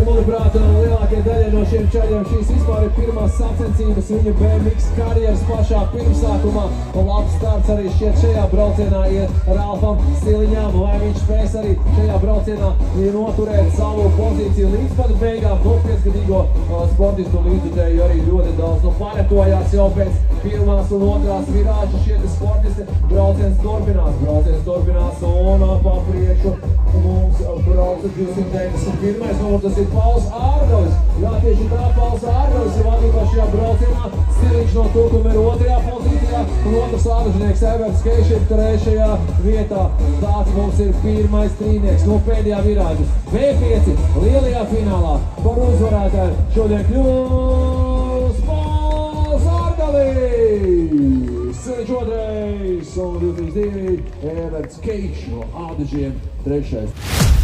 manuprāt, lielākie daļai no šiem čaļiem šīs vispār ir pirmās sacensības viņa BMX karjeras pašā pirmsākumā. Labs starts arī šķiet šajā braucienā ir Ralfam Stiliņām, lai viņš spēs arī šajā braucienā noturēt savu pozīciju līdz pat beigām. No 5-gadīgo sportistu līdzjutēju arī ļoti daudz pāretojās jau pēc pirmās un otrās virāžas. Šie sportisti brauciens turpinās un pa priekšu mums brauca 291. numurs, tas ir Pauls Ārgalis. Jā, tieši tā, Pauls Ārgalis ir vadībā šajā braucienā. Stiliņš no Turkuma ir 2. pozīcijā un otrs ādažnieks Everts Keiš ir 3. vietā. Tāds mums ir pirmais trīnieks no pēdējā virāžas. B5 lielajā finālā par uzvarētāju šodien kļūs Pauls Ārgalis. Stiliņš 2. un 22. Everts Keiš no ādažiem 3.